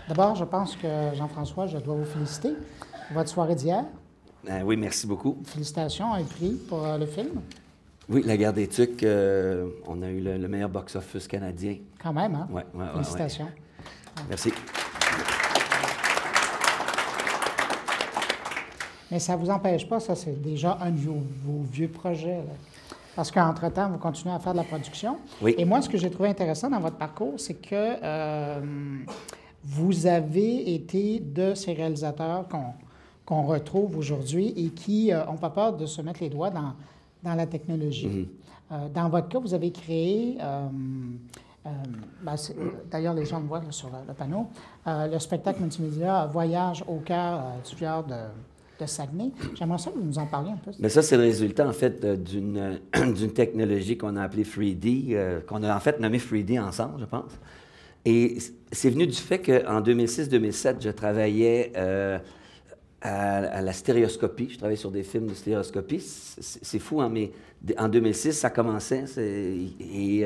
D'abord, je pense que, Jean-François, je dois vous féliciter pour votre soirée d'hier. Oui, merci beaucoup. Félicitations, un prix pour le film. Oui, La Guerre des Tucs, on a eu le meilleur box-office canadien. Quand même, hein? Ouais, Félicitations. Ouais. Merci. Mais ça ne vous empêche pas, ça, c'est déjà un de vos vieux projets, là. Parce qu'entre-temps, vous continuez à faire de la production. Oui. Et moi, ce que j'ai trouvé intéressant dans votre parcours, c'est que vous avez été de ces réalisateurs qu'on retrouve aujourd'hui et qui n'ont pas peur de se mettre les doigts dans la technologie. Mm-hmm. Dans votre cas, vous avez créé, d'ailleurs, les gens le voient là, sur le panneau, le spectacle multimédia Voyage au cœur du fjord de Saguenay. J'aimerais ça que vous nous en parliez un peu. Mais ça, c'est le résultat, en fait, d'une technologie qu'on a appelée 3D, qu'on a en fait nommée 3D ensemble, je pense. Et c'est venu du fait qu'en 2006-2007, je travaillais à la stéréoscopie. Je travaillais sur des films de stéréoscopie. C'est fou, hein, mais en 2006, ça commençait. Et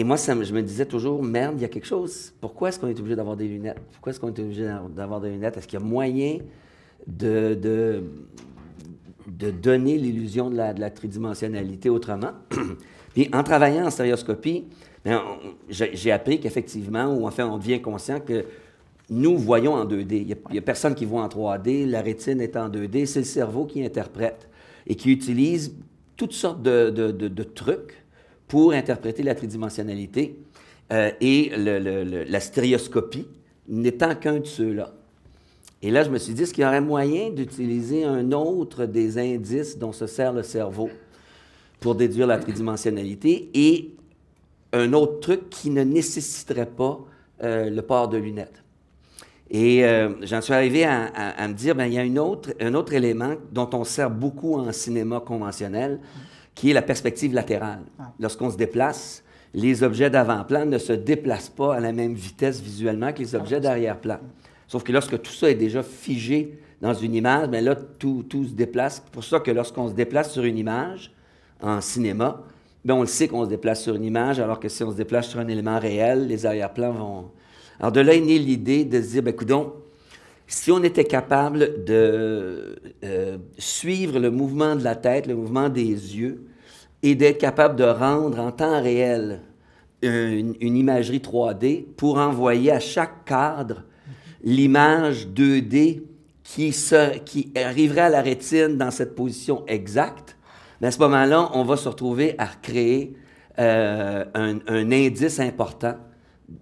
moi, je me disais toujours, merde, il y a quelque chose. Pourquoi est-ce qu'on est obligé d'avoir des lunettes? Pourquoi est-ce qu'on est obligé d'avoir des lunettes? Est-ce qu'il y a moyen de donner l'illusion de la tridimensionnalité autrement? Puis en travaillant en stéréoscopie, j'ai appris qu'effectivement, ou enfin, on devient conscient que nous voyons en 2D. Il n'y a personne qui voit en 3D, la rétine est en 2D, c'est le cerveau qui interprète et qui utilise toutes sortes de trucs pour interpréter la tridimensionnalité. Et la stéréoscopie n'étant qu'un de ceux-là. Et là, je me suis dit, est-ce qu'il y aurait moyen d'utiliser un autre des indices dont se sert le cerveau pour déduire la tridimensionnalité et un autre truc qui ne nécessiterait pas le port de lunettes? Et j'en suis arrivé à me dire, bien, il y a un autre élément dont on sert beaucoup en cinéma conventionnel, qui est la perspective latérale. Lorsqu'on se déplace, les objets d'avant-plan ne se déplacent pas à la même vitesse visuellement que les objets d'arrière-plan. Sauf que lorsque tout ça est déjà figé dans une image, bien là, tout se déplace. C'est pour ça que lorsqu'on se déplace sur une image, en cinéma, bien on le sait qu'on se déplace sur une image, alors que si on se déplace sur un élément réel, les arrière-plans vont... Alors de là est née l'idée de se dire, bien coudonc, si on était capable de suivre le mouvement de la tête, le mouvement des yeux, et d'être capable de rendre en temps réel une imagerie 3D pour envoyer à chaque cadre l'image 2D qui arriverait à la rétine dans cette position exacte, mais à ce moment-là, on va se retrouver à recréer un indice important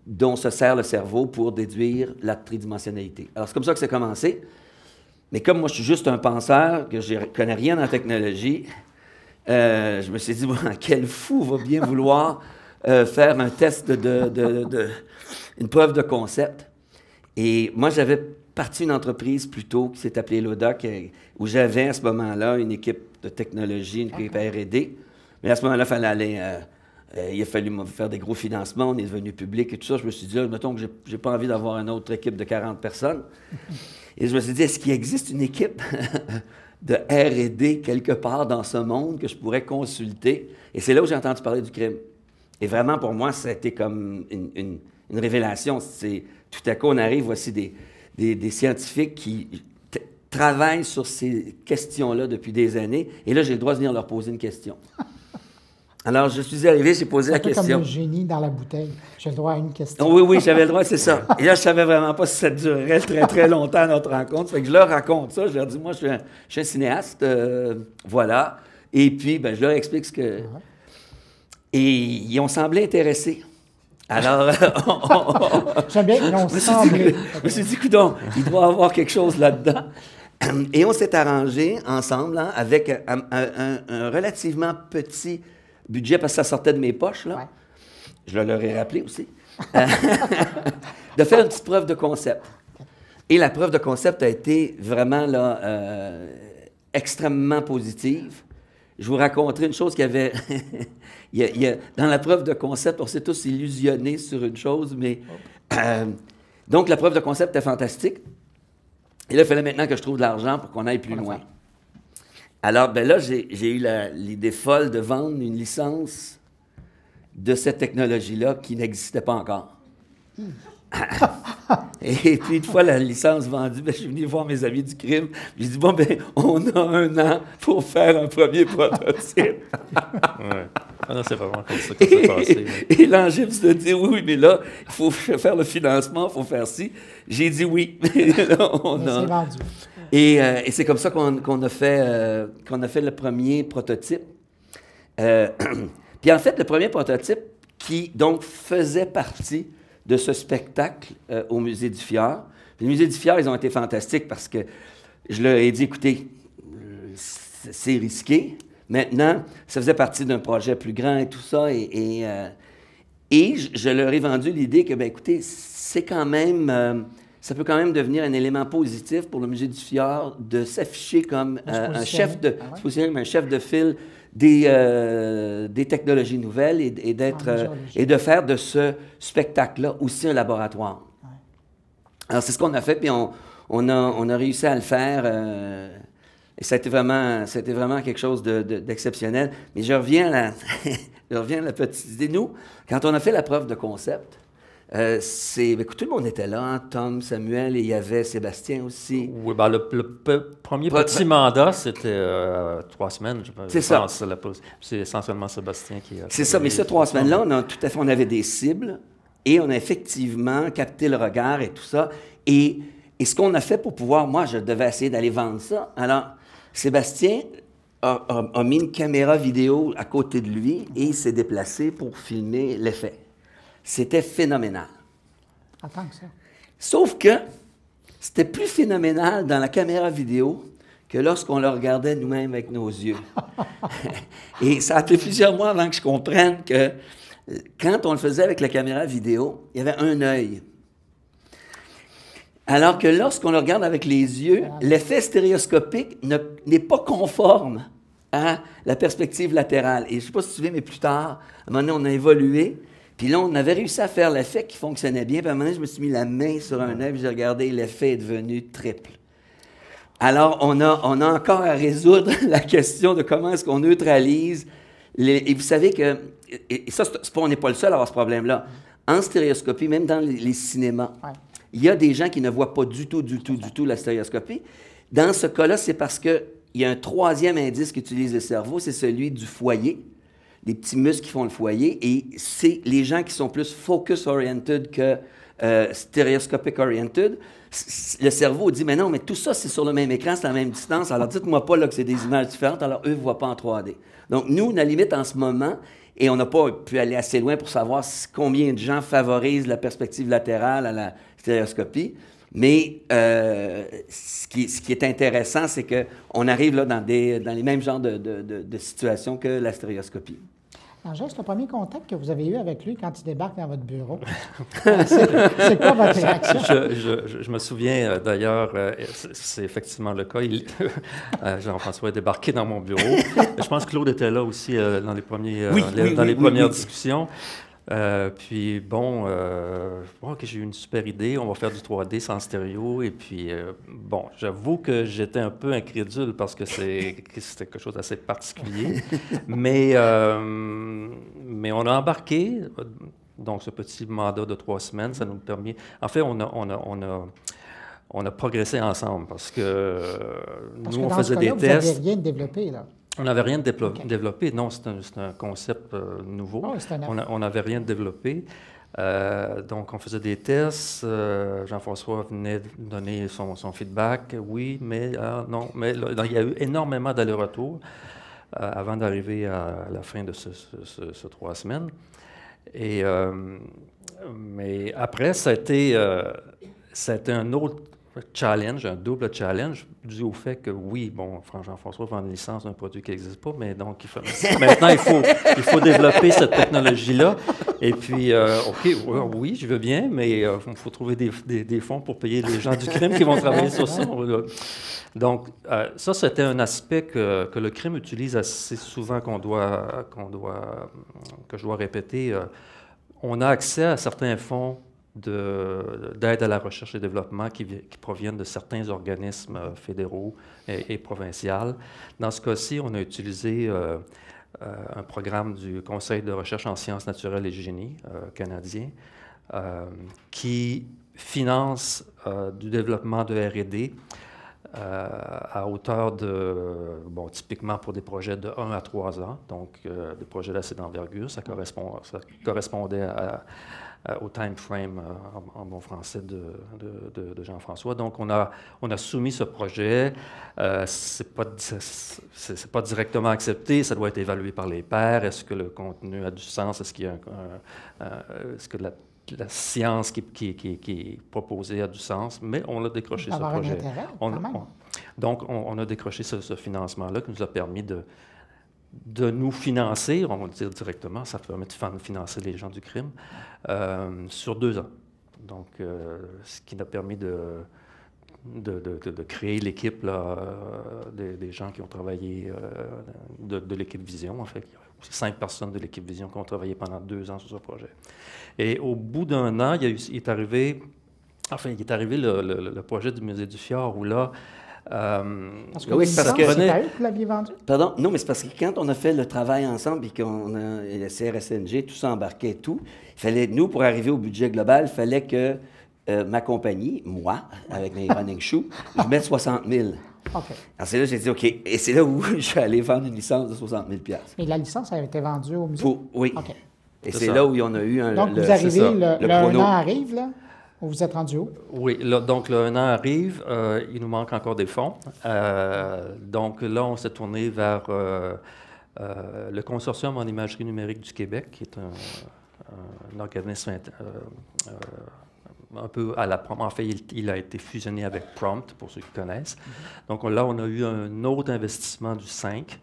dont se sert le cerveau pour déduire la tridimensionnalité. Alors, c'est comme ça que c'est commencé. Mais comme moi, je suis juste un penseur, que je ne connais rien en la technologie, je me suis dit, bon, quel fou va bien vouloir faire un test une preuve de concept. Et moi, j'avais parti une entreprise plutôt qui s'est appelée Loda, où j'avais à ce moment-là une équipe de technologie, une équipe R&D. Mais à ce moment-là, il a fallu faire des gros financements, on est devenu public et tout ça. Je me suis dit, là, mettons que je n'ai pas envie d'avoir une autre équipe de 40 personnes. Et je me suis dit, est-ce qu'il existe une équipe de R&D quelque part dans ce monde que je pourrais consulter? Et c'est là où j'ai entendu parler du crime. Et vraiment, pour moi, ça a été comme une révélation. Tout à coup, on arrive, voici des scientifiques qui travaillent sur ces questions-là depuis des années. Et là, j'ai le droit de venir leur poser une question. Alors, je suis arrivé, j'ai posé la question. C'est comme le génie dans la bouteille. J'ai le droit à une question. Oui, j'avais le droit, c'est ça. Et là, je savais vraiment pas si ça durerait très, très longtemps, notre rencontre. Ça fait que je leur raconte ça. Je leur dis, moi, je suis un cinéaste, voilà. Et puis, ben, je leur explique ce que... Et ils ont semblé intéressés. Alors, j'aime bien, ils ont semblé. Je me suis dit, coudonc, il doit y avoir quelque chose là-dedans. Et on s'est arrangé ensemble, hein, avec un relativement petit budget, parce que ça sortait de mes poches, là. Ouais. Je leur ai rappelé aussi. De faire une petite preuve de concept. Et la preuve de concept a été vraiment là, extrêmement positive. Je vous raconterai une chose qu'il y avait... dans la preuve de concept, on s'est tous illusionnés sur une chose, mais... donc, la preuve de concept était fantastique. Et là, il fallait maintenant que je trouve de l'argent pour qu'on aille plus loin. Alors, ben là, j'ai eu l'idée folle de vendre une licence de cette technologie-là qui n'existait pas encore. Et puis, une fois la licence vendue, ben, je suis venu voir mes amis du crime. J'ai dit, bon, ben, on a 1 an pour faire un premier prototype. Ouais. Ah non, c'est vraiment comme ça que ça s'est passé. Et l'Angip se dit, oui, mais là, il faut faire le financement, il faut faire ci. J'ai dit oui. Là, C'est vendu. Et c'est comme ça qu'on a fait le premier prototype. Puis en fait, le premier prototype qui, donc, faisait partie de ce spectacle au Musée du Fjord. Puis le Musée du Fjord, ils ont été fantastiques parce que je leur ai dit, écoutez, c'est risqué. Maintenant, ça faisait partie d'un projet plus grand et tout ça. Et je leur ai vendu l'idée que, bien, écoutez, c'est quand même... ça peut quand même devenir un élément positif pour le Musée du Fjord de s'afficher comme un chef de file des technologies nouvelles et de faire de ce spectacle-là aussi un laboratoire. Ouais. Alors, c'est ce qu'on a fait, puis on a réussi à le faire. Et c'était vraiment quelque chose d'exceptionnel. Mais je reviens à la petite idée. Nous, quand on a fait la preuve de concept, écoute, tout le monde était là, hein? Tom, Samuel, et il y avait Sébastien aussi. Oui, ben le premier petit mandat, c'était 3 semaines, je pense. C'est ça. C'est essentiellement Sébastien qui a... C'est ça, mais ces 3 semaines-là, on avait des cibles et on a effectivement capté le regard et tout ça. Et ce qu'on a fait pour pouvoir, moi, je devais essayer d'aller vendre ça. Alors, Sébastien a mis une caméra vidéo à côté de lui et il s'est déplacé pour filmer l'effet. C'était phénoménal. Attends que ça. Sauf que c'était plus phénoménal dans la caméra vidéo que lorsqu'on le regardait nous-mêmes avec nos yeux. Et ça a pris plusieurs mois avant que je comprenne que quand on le faisait avec la caméra vidéo, il y avait un œil. Alors que lorsqu'on le regarde avec les yeux, l'effet stéréoscopique n'est pas conforme à la perspective latérale. Et je ne sais pas si tu te souviens, mais plus tard, à un moment donné, on a évolué. Puis là, on avait réussi à faire l'effet qui fonctionnait bien. Puis à un moment donné, je me suis mis la main sur un œil, j'ai regardé, l'effet est devenu triple. Alors, on a encore à résoudre la question de comment est-ce qu'on neutralise. Et vous savez que, et ça, on n'est pas le seul à avoir ce problème-là. En stéréoscopie, même dans les cinémas, il y a des gens qui ne voient pas du tout la stéréoscopie. Dans ce cas-là, c'est parce qu'il y a un 3e indice qu'utilise le cerveau, c'est celui du foyer. Les petits muscles qui font le foyer, et c'est les gens qui sont plus focus-oriented que stereoscopic-oriented. Le cerveau dit, mais non, mais tout ça, c'est sur le même écran, c'est à la même distance, alors dites-moi pas là, que c'est des images différentes, alors eux ne voient pas en 3D. Donc, nous, on a limite en ce moment, et on n'a pas pu aller assez loin pour savoir combien de gens favorisent la perspective latérale à la stéréoscopie, mais ce qui est intéressant, c'est qu'on arrive là dans les mêmes genres de situations que la stéréoscopie. Angèle, c'est le premier contact que vous avez eu avec lui quand il débarque dans votre bureau. C'est quoi votre réaction? Je me souviens, d'ailleurs, c'est effectivement le cas. Jean-François est débarqué dans mon bureau. Je pense que Claude était là aussi dans les premières discussions. Puis bon, OK, j'ai eu une super idée, on va faire du 3D sans stéréo. Et puis, bon, j'avoue que j'étais un peu incrédule parce que c'était quelque chose d'assez particulier. mais on a embarqué, donc ce petit mandat de 3 semaines, ça nous permet... En fait, on a progressé ensemble parce que nous, on faisait des tests. Vous n'aviez rien développé, là. On n'avait rien développé. Non, c'est un concept nouveau. Oh, on n'avait rien développé. Donc, on faisait des tests. Jean-François venait donner son feedback. Oui, mais non. Mais là, il y a eu énormément d'allers-retours avant d'arriver à la fin de ce 3 semaines. Mais après, ça a été un autre challenge, un double challenge, dû au fait que, oui, bon, Jean-François vend une licence d'un produit qui n'existe pas, mais donc, maintenant, il faut développer cette technologie-là. Et puis, OK, oui, je veux bien, mais il faut trouver des fonds pour payer les gens du crime qui vont travailler sur ça. Donc, ça, c'était un aspect que le crime utilise assez souvent, que je dois répéter. On a accès à certains fonds d'aide à la recherche et développement qui proviennent de certains organismes fédéraux et provinciaux. Dans ce cas-ci, on a utilisé un programme du Conseil de recherche en sciences naturelles et génie canadien qui finance du développement de R&D à hauteur de, bon, typiquement pour des projets de 1 à 3 ans, donc des projets d'assez d'envergure, ça correspondait au time frame en bon français de Jean-François. Donc, on a soumis ce projet. C'est pas directement accepté. Ça doit être évalué par les pairs. Est-ce que le contenu a du sens? Est-ce qu'il y a est-ce que la science qui est proposée a du sens? Mais on a décroché ce projet. Donc, on a décroché ce financement-là qui nous a permis de nous financer, on va le dire directement, ça permet de financer les gens du crime, sur 2 ans. Donc, ce qui nous a permis de créer l'équipe des gens qui ont travaillé, de l'équipe Vision, en fait. 5 personnes de l'équipe Vision qui ont travaillé pendant 2 ans sur ce projet. Et au bout d'1 an, il est arrivé le projet du Musée du Fjord, où là, parce que c'est à eux que vous l'aviez vendu? Pardon? Non, mais c'est parce que quand on a fait le travail ensemble et qu'on a le CRSNG, tout ça embarqué et tout, il fallait, nous, pour arriver au budget global, il fallait que ma compagnie, moi, avec mes running shoes, je mette 60 000. OK. Alors, c'est là que j'ai dit OK. Et c'est là où je suis allé vendre une licence de 60 000 $. Et la licence a été vendue au musée? Oui. OK. Et c'est là où on a eu un. Donc, vous arrivez, le 1 an arrive, là? Vous êtes rendu où? Oui, donc le 1 an arrive, il nous manque encore des fonds. Donc là, on s'est tourné vers le Consortium en imagerie numérique du Québec, qui est un organisme un peu à la Prompt. En fait, il a été fusionné avec Prompt, pour ceux qui connaissent. Donc là, on a eu un autre investissement du 5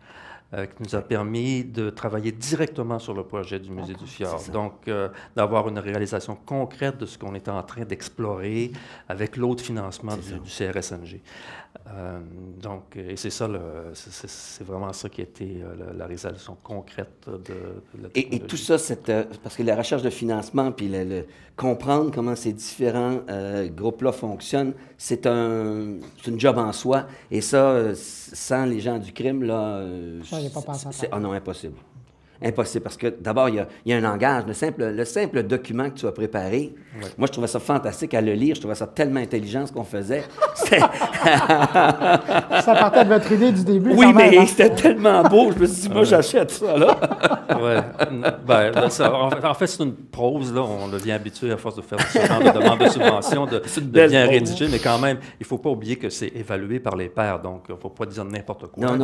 qui nous a permis de travailler directement sur le projet du Musée du Fjord. Donc, d'avoir une réalisation concrète de ce qu'on était en train d'explorer avec l'autre financement du CRSNG. Donc, et c'est ça, c'est vraiment ça qui a été la réalisation concrète de la technologie. Et tout ça, parce que la recherche de financement, puis comprendre comment ces différents groupes-là fonctionnent, c'est une job en soi. Et ça, sans les gens du crime, là, non, impossible. Impossible, parce que d'abord, il y a un langage. Le simple document que tu as préparé, moi, je trouvais ça fantastique à le lire. Je trouvais ça tellement intelligent, ce qu'on faisait. Ça partait de votre idée du début. Oui, mais c'était tellement beau. Je me suis dit, moi, j'achète ça, là. En fait, c'est une prose, là. On devient habitué, à force de faire ce genre de demande de subvention, de bien rédiger, mais quand même, il ne faut pas oublier que c'est évalué par les pairs. Donc, il ne faut pas dire n'importe quoi.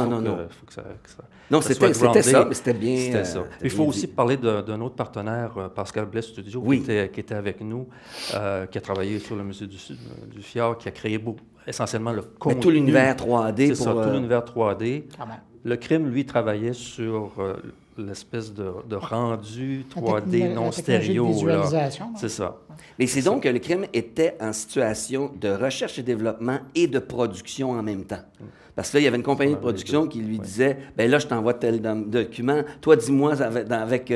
Non, c'était ça, mais c'était bien. Il faut aussi parler d'un autre partenaire, Pascal Blais Studio, qui était avec nous, qui a travaillé sur le musée du Fjord, qui a créé essentiellement le contenu. Tout l'univers 3D. C'est ça, tout l'univers 3D. Le crime, lui, travaillait sur l'espèce de rendu 3D non stéréo. C'est ça. Mais c'est donc que le crime était en situation de recherche et développement et de production en même temps. Parce que là, il y avait une compagnie de production qui lui disait, bien là, je t'envoie tel document. Toi, dis-moi avec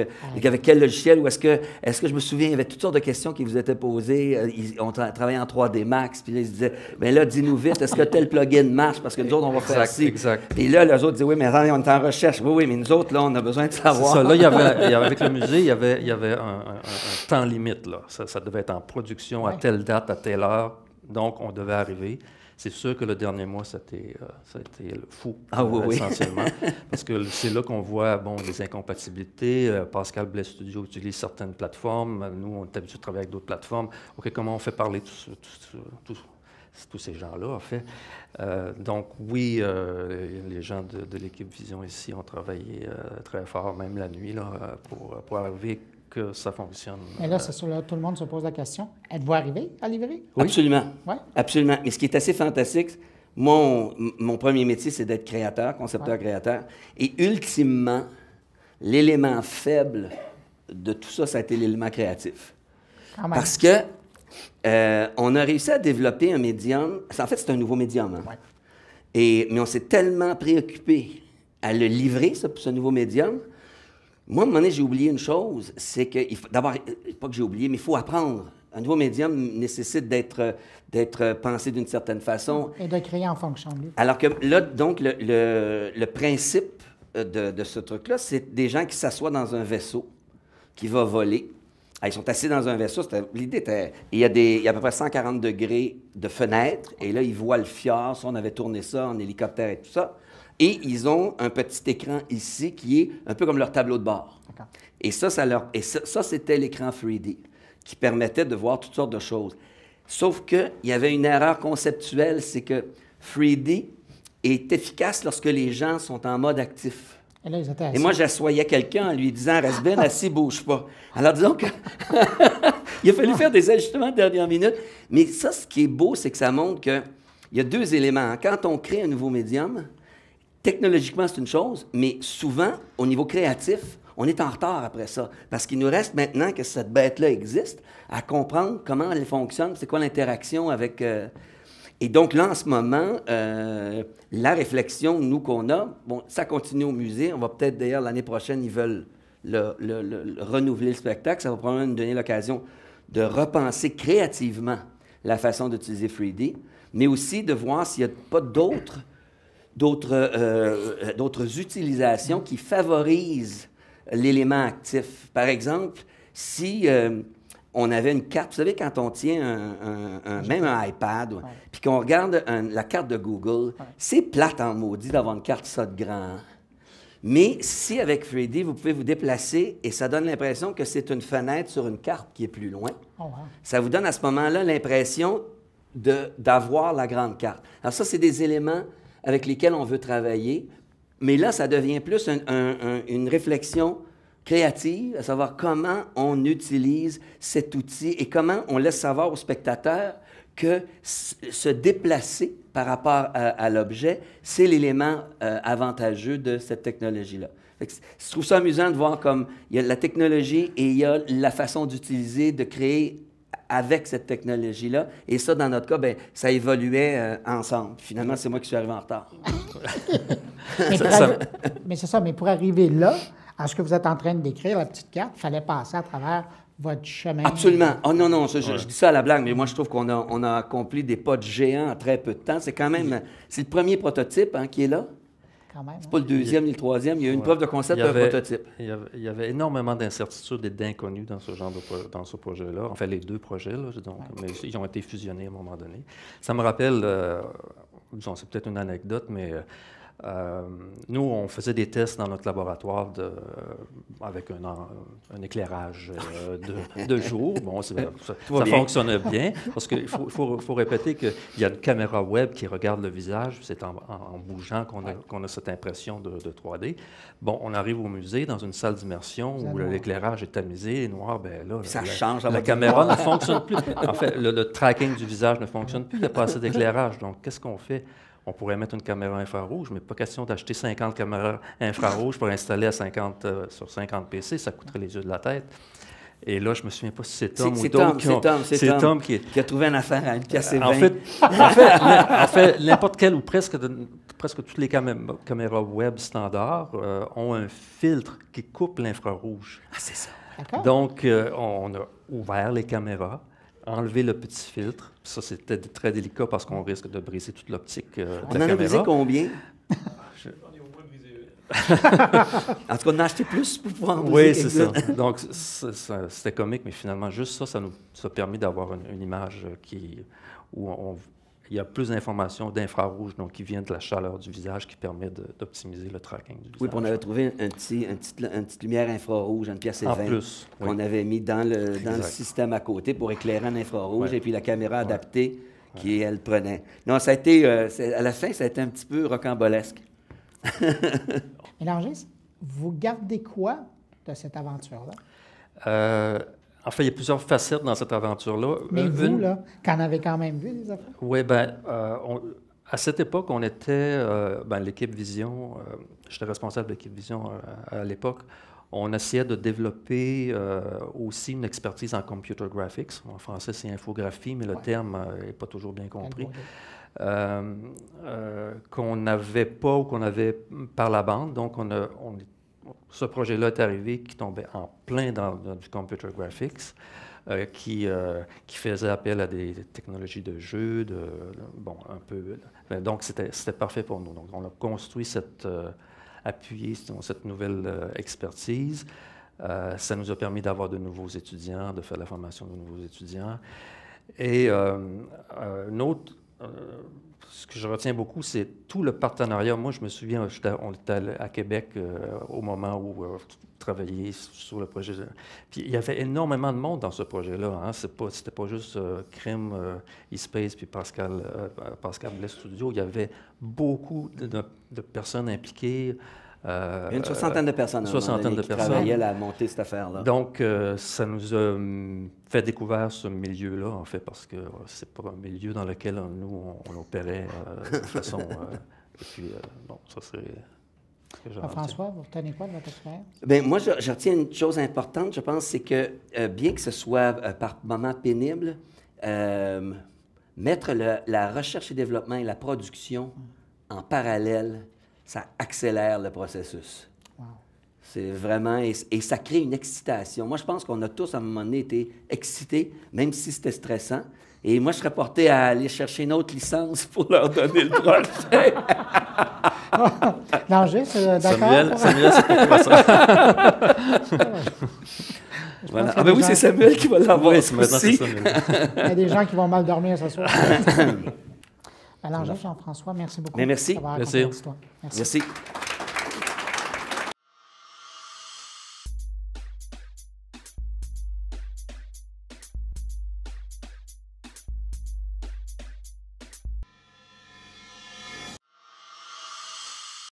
quel logiciel, ou est-ce que je me souviens, il y avait toutes sortes de questions qui vous étaient posées. On travaillait en 3D Max, puis là, ils se disaient, bien là, dis-nous vite, est-ce que tel plugin marche? Parce que nous autres, on va faire ci. Exact. Et là, les autres disaient, oui, mais attendez, on est en recherche. Oui, mais nous autres, là, on a besoin de savoir. Ça, là, avec le musée, il y avait un temps limite, là. Ça devait être en production à telle date, à telle heure. Donc, on devait arriver. C'est sûr que le dernier mois, ça a été fou, essentiellement, parce que c'est là qu'on voit les incompatibilités. Pascal Blais Studio utilise certaines plateformes. Nous, on est habitué de travailler avec d'autres plateformes. OK, comment on fait parler tous ces gens-là, en fait? Donc, oui, les gens de l'équipe Vision ici ont travaillé très fort, même la nuit, là, pour arriver que ça fonctionne. Mais là, c'est sûr, là, tout le monde se pose la question. Êtes-vous arrivé à livrer? Oui. Absolument. Ouais. Absolument. Et ce qui est assez fantastique, mon premier métier, c'est d'être créateur, concepteur-créateur. Et ultimement, l'élément faible de tout ça, ça a été l'élément créatif. Parce que on a réussi à développer un médium. En fait, c'est un nouveau médium. Hein? Ouais. Mais on s'est tellement préoccupé à le livrer, ce nouveau médium. Moi, à un moment donné, j'ai oublié une chose, c'est que, d'abord, pas que j'ai oublié, mais il faut apprendre. Un nouveau médium nécessite d'être pensé d'une certaine façon. Et de créer en fonction de lui. Alors que là, donc, le principe de ce truc-là, c'est des gens qui s'assoient dans un vaisseau qui va voler Ils sont assis dans un vaisseau. L'idée était... Il y a à peu près 140 degrés de fenêtre. Et là, ils voient le fjord. Ça, on avait tourné ça en hélicoptère et tout ça. Et ils ont un petit écran ici qui est un peu comme leur tableau de bord. Et ça, c'était l'écran 3D qui permettait de voir toutes sortes de choses. Sauf qu'il y avait une erreur conceptuelle, c'est que 3D est efficace lorsque les gens sont en mode actif. Et là, ils étaient assis. Et moi, j'assoyais quelqu'un en lui disant « Reste bien assis, bouge pas ». Alors, disons que il a fallu faire des ajustements de dernière minute. Mais ça, ce qui est beau, c'est que ça montre qu'il y a deux éléments. Quand on crée un nouveau médium, technologiquement, c'est une chose, mais souvent, au niveau créatif, on est en retard après ça. Parce qu'il nous reste maintenant que cette bête-là existe, à comprendre comment elle fonctionne, c'est quoi l'interaction avec... Et donc là, en ce moment, la réflexion, nous, qu'on a, bon, ça continue au musée. On va peut-être, d'ailleurs, l'année prochaine, ils veulent renouveler le spectacle. Ça va probablement nous donner l'occasion de repenser créativement la façon d'utiliser 3D, mais aussi de voir s'il n'y a pas d'autres utilisations qui favorisent l'élément actif. Par exemple, si on avait une carte, vous savez, quand on tient même un iPad, puis qu'on regarde la carte de Google, c'est plate en maudit d'avoir une carte ça de grand. Mais si, avec 3D, vous pouvez vous déplacer et ça donne l'impression que c'est une fenêtre sur une carte qui est plus loin, ça vous donne à ce moment-là l'impression d'avoir la grande carte. Alors ça, c'est des éléments avec lesquels on veut travailler, mais là, ça devient plus une réflexion créative, à savoir comment on utilise cet outil et comment on laisse savoir aux spectateurs que se déplacer par rapport à l'objet, c'est l'élément avantageux de cette technologie-là. Je trouve ça amusant de voir comme il y a la technologie et il y a la façon d'utiliser, de créer avec cette technologie-là. Et ça, dans notre cas, bien, ça évoluait ensemble. Finalement, c'est moi qui suis arrivé en retard. Mais c'est ça, mais pour arriver là, à ce que vous êtes en train de décrire, la petite carte, il fallait passer à travers votre chemin. Absolument. Oh non, je dis ça à la blague, mais moi, je trouve qu'on a accompli des pas de géant en très peu de temps. C'est quand même... C'est le premier prototype qui est là. Quand même. C'est pas le deuxième ni le troisième. Il y a eu une preuve de concept d'un prototype. Il y avait énormément d'incertitudes et d'inconnus dans ce projet-là. En fait, les deux projets, là, donc, mais ils ont été fusionnés à un moment donné. Ça me rappelle, disons, c'est peut-être une anecdote, mais nous, on faisait des tests dans notre laboratoire avec un éclairage de jour. Bon, ça fonctionnait bien, parce qu'il faut répéter qu'il y a une caméra web qui regarde le visage. C'est en bougeant qu'on a cette impression de 3D. Bon, on arrive au musée, dans une salle d'immersion où l'éclairage est tamisé, noir, bien là, ça change. La caméra ne fonctionne plus. En fait, le tracking du visage ne fonctionne plus. Il n'y a pas assez d'éclairage. Donc, qu'est-ce qu'on fait? On pourrait mettre une caméra infrarouge, mais pas question d'acheter 50 caméras infrarouges pour installer sur 50 PC, ça coûterait les yeux de la tête. Et là, je ne me souviens pas si c'est Tom ou d'autres c'est Tom qui a trouvé une affaire à une pièce et 20. En fait, n'importe quelle ou presque toutes les caméras web standards ont un filtre qui coupe l'infrarouge. Ah, c'est ça. Donc, on a ouvert les caméras, enlevé le petit filtre. Ça, c'était très délicat parce qu'on risque de briser toute l'optique de la caméra. On en a brisé combien? En tout cas, on en a acheté plus pour pouvoir en briser. Oui, c'est ça. Donc, c'était comique, mais finalement, juste ça nous a permis d'avoir une image où il y a plus d'informations d'infrarouge, donc qui vient de la chaleur du visage, qui permet d'optimiser le tracking du visage. Oui, puis on avait trouvé une petite lumière infrarouge, une pièce et 20, qu'on avait mis dans le système à côté pour éclairer en infrarouge, et puis la caméra adaptée qui, elle, prenait. Non, ça a été, à la fin, ça a été un petit peu rocambolesque. Mélangis, vous gardez quoi de cette aventure-là? En fait, il y a plusieurs facettes dans cette aventure-là. Mais vous, là, qu'en avez quand même vu des affaires? Oui, bien, à cette époque, on était, l'équipe Vision, j'étais responsable de l'équipe Vision à l'époque, on essayait de développer aussi une expertise en computer graphics. En français, c'est infographie, mais le terme n'est pas toujours bien compris. Qu'on n'avait pas ou qu'on avait par la bande. Donc, ce projet-là est arrivé qui tombait en plein dans du computer graphics, qui faisait appel à des technologies de jeu, un peu. Donc, c'était parfait pour nous. Donc, on a construit appuyé sur cette nouvelle expertise. Ça nous a permis d'avoir de nouveaux étudiants, de faire la formation de nouveaux étudiants. Et ce que je retiens beaucoup, c'est tout le partenariat. Moi, je me souviens, on était à Québec au moment où on travaillait sur le projet. Puis il y avait énormément de monde dans ce projet-là. Hein. C'était pas juste Crime, eSpace, puis Pascal Blais Studio. Il y avait beaucoup de personnes impliquées. Une soixantaine de personnes. Qui travaillaient à monter cette affaire-là. Donc, ça nous a fait découvrir ce milieu-là, en fait, parce que c'est pas un milieu dans lequel nous, on opérait de façon... et puis, bon, ça, c'est... François, vous retenez quoi de votre expérience? Bien, moi, je retiens une chose importante, je pense, c'est que, bien que ce soit par moments pénible, mettre la recherche et développement et la production en parallèle, ça accélère le processus. Wow. C'est vraiment... Et ça crée une excitation. Moi, je pense qu'on a tous, à un moment donné, été excités, même si c'était stressant. Et moi, je serais porté à aller chercher une autre licence pour leur donner le projet. L'enjeu, c'est d'accord? Samuel, c'est pour toi, ça. Voilà. Ah ben oui, c'est Samuel qui va l'avoir. Oui, maintenant, c'est Samuel. Il y a des gens qui vont mal dormir ce soir. Alors, Jean-François, merci beaucoup. Mais merci. Merci. Merci. Merci.